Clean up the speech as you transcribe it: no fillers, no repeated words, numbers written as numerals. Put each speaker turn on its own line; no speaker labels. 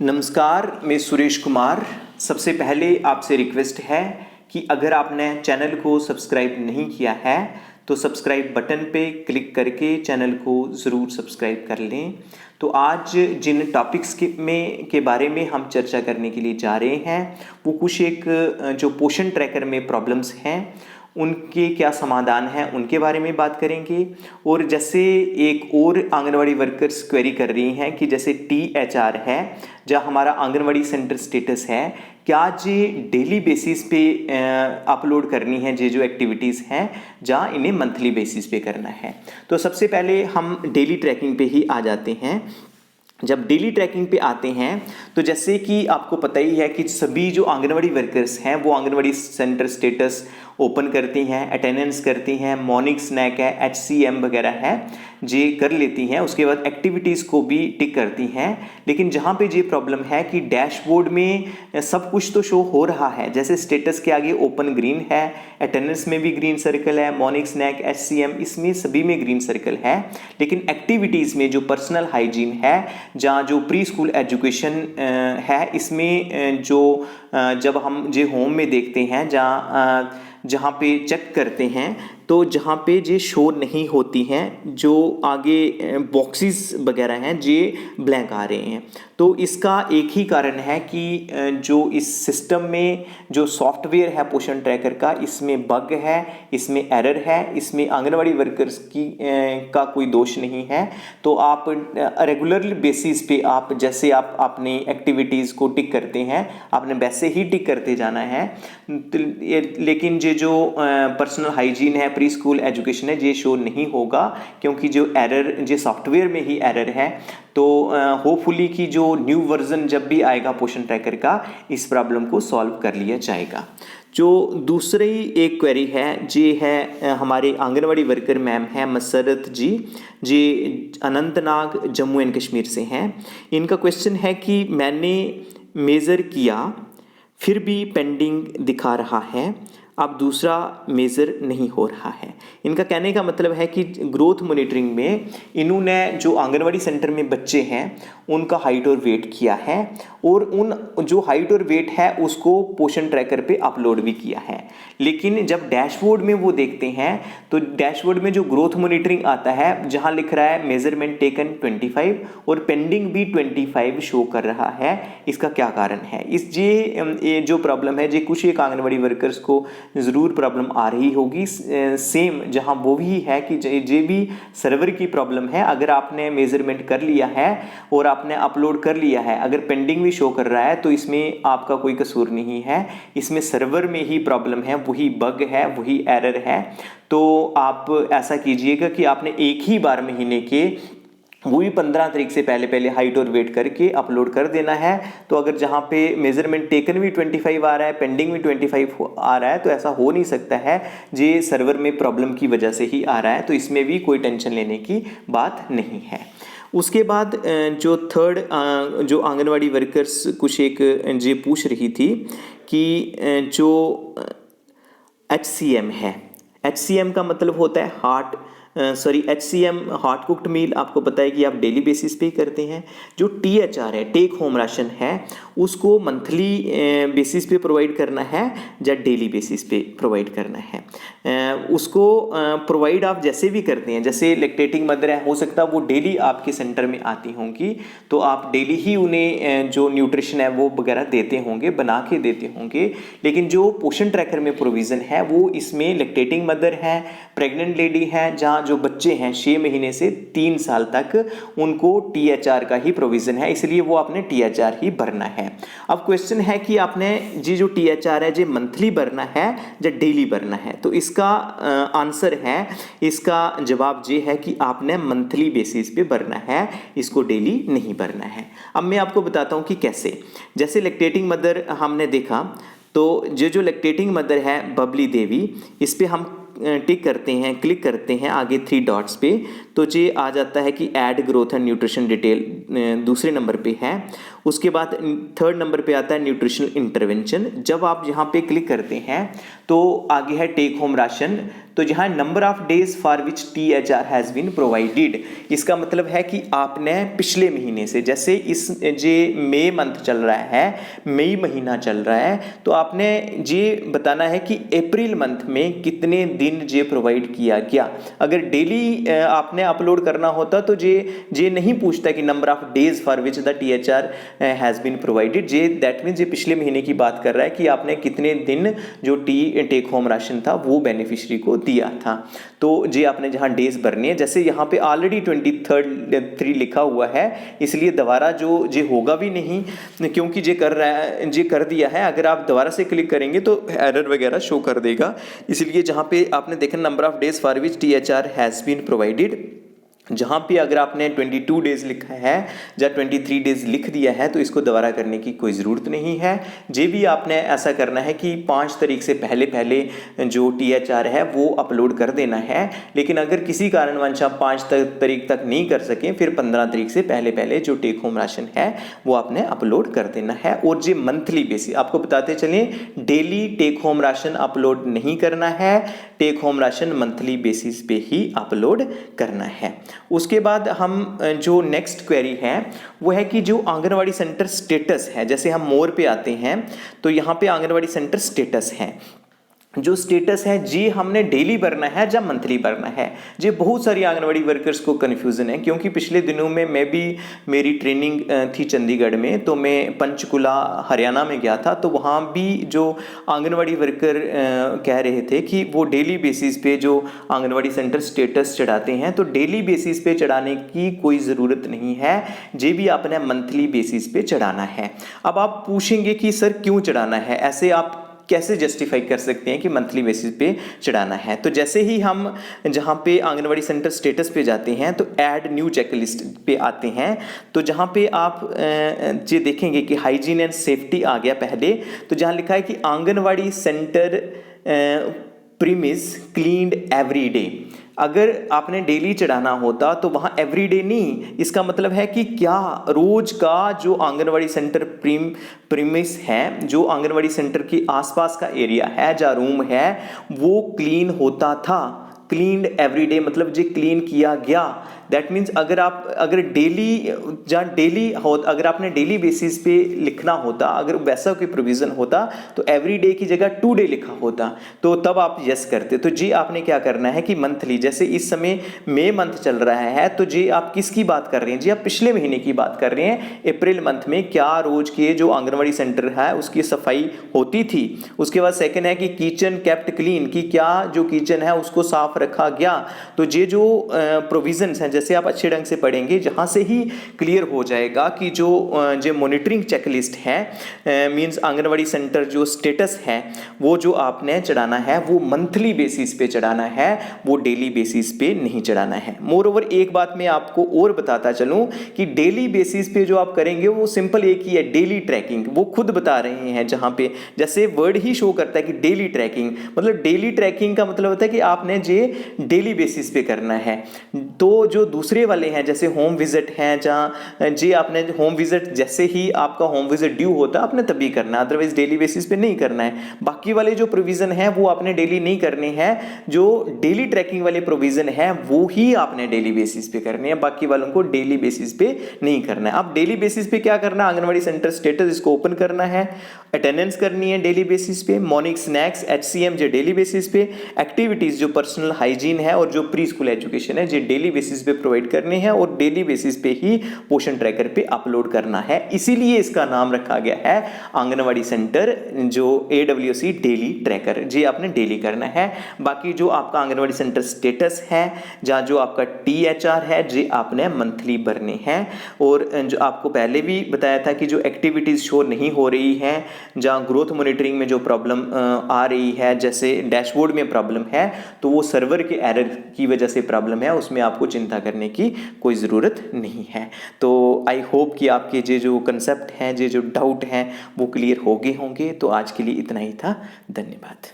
नमस्कार, मैं सुरेश कुमार। सबसे पहले आपसे रिक्वेस्ट है कि अगर आपने चैनल को सब्सक्राइब नहीं किया है तो सब्सक्राइब बटन पे क्लिक करके चैनल को ज़रूर सब्सक्राइब कर लें। तो आज जिन टॉपिक्स के बारे में हम चर्चा करने के लिए जा रहे हैं वो कुछ एक जो पोषण ट्रैकर में प्रॉब्लम्स हैं उनके क्या समाधान हैं उनके बारे में बात करेंगे। और जैसे एक और आंगनवाड़ी वर्कर्स क्वेरी कर रही हैं कि जैसे THR है जहाँ हमारा आंगनवाड़ी सेंटर स्टेटस है, क्या जी डेली बेसिस पे अपलोड करनी है जो एक्टिविटीज़ हैं जहाँ इन्हें मंथली बेसिस पे करना है। तो सबसे पहले हम डेली ट्रैकिंग पे ही आ जाते हैं। जब डेली ट्रैकिंग पे आते हैं तो जैसे कि आपको पता ही है कि सभी जो आंगनवाड़ी वर्कर्स हैं वो आंगनवाड़ी सेंटर स्टेटस ओपन करती हैं, अटेंडेंस करती हैं, मॉर्निंग स्नैक है, HCM वगैरह है ये कर लेती हैं। उसके बाद एक्टिविटीज़ को भी टिक करती हैं। लेकिन जहाँ पे ये प्रॉब्लम है कि डैशबोर्ड में सब कुछ तो शो हो रहा है, जैसे स्टेटस के आगे ओपन ग्रीन है, अटेंडेंस में भी ग्रीन सर्कल है, मॉर्निंग स्नैक, HCM इसमें सभी में ग्रीन सर्कल है। लेकिन एक्टिविटीज़ में जो पर्सनल हाइजीन है, जहाँ जो प्री स्कूल एजुकेशन है, इसमें जो जब हम जो होम में देखते हैं जहाँ पे चेक करते हैं तो जहाँ पे ये शो नहीं होती हैं, जो आगे बॉक्सेस वगैरह हैं ये ब्लैंक आ रहे हैं। तो इसका एक ही कारण है कि जो इस सिस्टम में जो सॉफ्टवेयर है पोषण ट्रैकर का, इसमें बग है, इसमें एरर है, इसमें आंगनवाड़ी वर्कर्स का कोई दोष नहीं है। तो आप रेगुलर बेसिस पे आप जैसे आप अपनी एक्टिविटीज़ को टिक करते हैं आपने वैसे ही टिक करते जाना है। लेकिन जो पर्सनल हाइजीन है, प्री स्कूल एजुकेशन है, ये शो नहीं होगा क्योंकि जो एरर जो सॉफ्टवेयर में ही एरर है। तो होपफुली कि जो न्यू वर्जन जब भी आएगा पोषण ट्रैकर का इस प्रॉब्लम को सॉल्व कर लिया जाएगा। जो दूसरी एक क्वेरी है ये है हमारे आंगनवाड़ी वर्कर मैम है मसरत जी अनंतनाग जम्मू एंड कश्मीर से हैं। इनका क्वेश्चन है कि मैंने मेज़र किया फिर भी पेंडिंग दिखा रहा है, अब दूसरा मेज़र नहीं हो रहा है। इनका कहने का मतलब है कि ग्रोथ मॉनिटरिंग में इन्होंने जो आंगनवाड़ी सेंटर में बच्चे हैं उनका हाइट और वेट किया है और उन जो हाइट और वेट है उसको पोषण ट्रैकर पे अपलोड भी किया है। लेकिन जब डैशबोर्ड में वो देखते हैं तो डैशबोर्ड में जो ग्रोथ मॉनिटरिंग आता है जहाँ लिख रहा है मेजरमेंट टेकन 25 और पेंडिंग भी 25 शो कर रहा है। इसका क्या कारण है? ये जो प्रॉब्लम है ये कुछ एक आंगनवाड़ी वर्कर्स को ज़रूर प्रॉब्लम आ रही होगी। सेम जहां वो भी है कि ये भी सर्वर की प्रॉब्लम है। अगर आपने मेजरमेंट कर लिया है और आपने अपलोड कर लिया है, अगर पेंडिंग भी शो कर रहा है तो इसमें आपका कोई कसूर नहीं है, इसमें सर्वर में ही प्रॉब्लम है, वही बग है, वही एरर है। तो आप ऐसा कीजिएगा कि आपने एक ही बार महीने के वही 15 तारीख से पहले हाइट और वेट करके अपलोड कर देना है। तो अगर जहाँ पे मेजरमेंट टेकन भी 25 आ रहा है, पेंडिंग भी 25 आ रहा है, तो ऐसा हो नहीं सकता है, ये सर्वर में प्रॉब्लम की वजह से ही आ रहा है। तो इसमें भी कोई टेंशन लेने की बात नहीं है। उसके बाद जो थर्ड जो आंगनवाड़ी वर्कर्स कुछ एक ये पूछ रही थी कि जो HCM है, HCM का मतलब होता है HCM हॉट कुक्ड मील, आपको पता है कि आप डेली बेसिस पे ही करते हैं। जो THR है, टेक होम राशन है, उसको मंथली बेसिस पे प्रोवाइड करना है या डेली बेसिस पे प्रोवाइड करना है। उसको प्रोवाइड आप जैसे भी करते हैं, जैसे लैक्टेटिंग मदर है, हो सकता है वो डेली आपके सेंटर में आती होंगी तो आप डेली ही उन्हें जो न्यूट्रिशन है वो वगैरह देते होंगे, बना के देते होंगे। लेकिन जो पोषण ट्रैकर में प्रोविज़न है वो इसमें लैक्टेटिंग मदर है, प्रेग्नेंट लेडी है, जहाँ जो बच्चे हैं 6 महीने से 3 साल तक उनको THR का ही प्रोविज़न है, इसलिए वो आपने THR ही भरना है। अब क्वेश्चन है कि आपने जी जो THR है जो मंथली भरना है या डेली भरना है। तो इसका आंसर है, इसका जवाब ये है कि आपने मंथली बेसिस पे भरना है, इसको डेली नहीं भरना है। अब मैं आपको बताता हूँ कि कैसे। जैसे लैक्टेटिंग मदर हमने देखा तो जो लैक्टेटिंग मदर है बबली देवी, इस पर हम टिक करते हैं, क्लिक करते हैं आगे 3 डॉट्स पे, तो ये आ जाता है कि add growth and nutrition detail दूसरे नंबर पे है। उसके बाद थर्ड नंबर पे आता है न्यूट्रिशनल इंटरवेंशन। जब आप यहाँ पे क्लिक करते हैं तो आगे है टेक होम राशन। तो यहाँ number of days for which THR has been provided, इसका मतलब है कि आपने पिछले महीने से, जैसे इस जे मई मंथ चल रहा है, मई महीना चल रहा है, तो आपने ये बताना है कि अप्रैल मंथ में कितने दिन जे प्रोवाइड किया गया। अगर डेली आपने अपलोड करना होता तो जे नहीं पूछता कि number of days for which the THR has been provided, जे दैट मीन्स ये पिछले महीने की बात कर रहा है कि आपने कितने दिन जो टेक होम राशन था वो बेनिफिशियरी को दिया था। तो जे आपने जहाँ डेज भरनी है, जैसे यहाँ पे ऑलरेडी 23 लिखा हुआ है, इसलिए दोबारा जो जे होगा भी नहीं, क्योंकि जे कर रहा है, जे कर दिया है। अगर आप दोबारा से क्लिक करेंगे तो एरर वगैरह शो कर देगा। इसलिए जहाँ पे आपने देखा number of days for which THR has been provided, जहाँ पे अगर आपने 22 डेज लिखा है या 23 डेज लिख दिया है तो इसको दोबारा करने की कोई ज़रूरत नहीं है। जे भी आपने ऐसा करना है कि 5 तारीख से पहले पहले जो THR है वो अपलोड कर देना है। लेकिन अगर किसी कारणवश आप 5 तारीख तक नहीं कर सकें, फिर 15 तारीख से पहले पहले जो टेक होम राशन है वो आपने अपलोड कर देना है। और जो मंथली बेसिस, आपको बताते चलें, daily take home ration upload नहीं करना है, take home ration monthly basis पे ही अपलोड करना है। उसके बाद हम जो नेक्स्ट क्वेरी है वो है कि जो आंगनवाड़ी सेंटर स्टेटस है, जैसे हम मोर पे आते हैं तो यहाँ पे आंगनवाड़ी सेंटर स्टेटस है। जो स्टेटस है जी हमने डेली भरना है या मंथली भरना है, जी बहुत सारी आंगनवाड़ी वर्कर्स को कन्फ्यूज़न है। क्योंकि पिछले दिनों में मैं भी, मेरी ट्रेनिंग थी चंडीगढ़ में, तो मैं पंचकुला हरियाणा में गया था, तो वहाँ भी जो आंगनवाड़ी वर्कर कह रहे थे कि वो डेली बेसिस पे जो आंगनवाड़ी सेंटर स्टेटस चढ़ाते हैं, तो डेली बेसिस पे चढ़ाने की कोई ज़रूरत नहीं है, जे भी आपने मंथली बेसिस पे चढ़ाना है। अब आप पूछेंगे कि सर क्यों चढ़ाना है, ऐसे आप कैसे जस्टिफाई कर सकते हैं कि मंथली बेसिस पे चढ़ाना है। तो जैसे ही हम जहाँ पे आंगनवाड़ी सेंटर स्टेटस पे जाते हैं तो ऐड न्यू चेकलिस्ट पे आते हैं, तो जहाँ पे आप ये देखेंगे कि हाइजीन एंड सेफ्टी आ गया पहले, तो जहाँ लिखा है कि anganwadi centre premise cleaned every day. अगर आपने डेली चढ़ाना होता तो वहाँ एवरीडे नहीं, इसका मतलब है कि क्या रोज का जो आंगनवाड़ी सेंटर प्रीमिस है, जो आंगनवाड़ी सेंटर के आसपास का एरिया है जहाँ रूम है, वो क्लीन होता था। क्लीन्ड एवरीडे मतलब जो क्लीन किया गया, दैट मीन्स अगर डेली हो, अगर आपने डेली बेसिस पे लिखना होता, अगर वैसा कोई प्रोविज़न होता तो एवरी डे की जगह 2 डे लिखा होता, तो तब आप यस करते। तो जी आपने क्या करना है कि मंथली, जैसे इस समय मई मंथ चल रहा है, तो जी आप किसकी बात कर रहे हैं, जी आप पिछले महीने की बात कर रहे हैं। अप्रैल मंथ में क्या रोज के जो आंगनवाड़ी सेंटर है उसकी सफाई होती थी। उसके बाद सेकंड है कि किचन केप्ट क्लीन, कि क्या जो किचन है उसको साफ रखा गया। तो ये जो प्रोविजंस हैं, जैसे आप अच्छे ढंग से पढ़ेंगे, जहाँ से ही क्लियर हो जाएगा कि जो मॉनिटरिंग चेकलिस्ट है, मींस आंगनवाड़ी सेंटर जो स्टेटस है वो जो आपने चढ़ाना है वो मंथली बेसिस पे चढ़ाना है, वो डेली बेसिस पे नहीं चढ़ाना है। मोर ओवर एक बात मैं आपको और बताता चलूँ कि डेली बेसिस पे जो आप करेंगे वो सिंपल एक ही है, डेली ट्रैकिंग। वो खुद बता रहे हैं, जहाँ पे जैसे वर्ड ही शो करता है कि डेली ट्रैकिंग, मतलब डेली ट्रैकिंग का मतलब होता है कि आपने जे डेली बेसिस पे करना है। तो जो दूसरे वाले हैं जैसे होम विजिट हैं, जहाँ जी आपने होम विजिट जैसे ही आपका होम विजिट ड्यू होता है आपने तभी करना है, अदरवाइज डेली बेसिस पे नहीं करना है। बाकी वाले जो प्रोविजन है वो आपने डेली नहीं करने हैं, जो डेली ट्रैकिंग वाले प्रोविजन है वो ही आपने डेली बेसिस पे करने हैं, बाकी वालों को डेली बेसिस पे नहीं करना है। अब डेली बेसिस पे क्या करना है, आंगनवाड़ी सेंटर स्टेटस इसको ओपन करना है, अटेंडेंस करनी है डेली बेसिस पे, मॉर्निंग स्नैक्स HCM जो डेली बेसिस पे, एक्टिविटीज जो पर्सनल हाइजीन है और जो प्री स्कूल एजुकेशन है जो डेली बेसिस पे प्रोवाइड करने हैं, और डेली बेसिस पे ही पोषण ट्रैकर पे अपलोड करना है। इसीलिए इसका नाम रखा गया है आंगनवाड़ी सेंटर जो AWC डेली ट्रैकर, जी आपने डेली करना है। बाकी जो आपका आंगनवाड़ी सेंटर स्टेटस है, जहाँ जो आपका THR है, जी आपने मंथली भरने हैं। और जो आपको पहले भी बताया था कि जो एक्टिविटीज शो नहीं हो रही है, जहाँ ग्रोथ मॉनिटरिंग में जो प्रॉब्लम आ रही है, जैसे डैशबोर्ड में प्रॉब्लम है, तो वो सर्वर के एरर की वजह से प्रॉब्लम है, उसमें आपको चिंता करने की कोई ज़रूरत नहीं है। तो आई होप कि आपके जो कंसेप्ट हैं, जो डाउट हैं वो क्लियर हो गए होंगे। तो आज के लिए इतना ही था, धन्यवाद।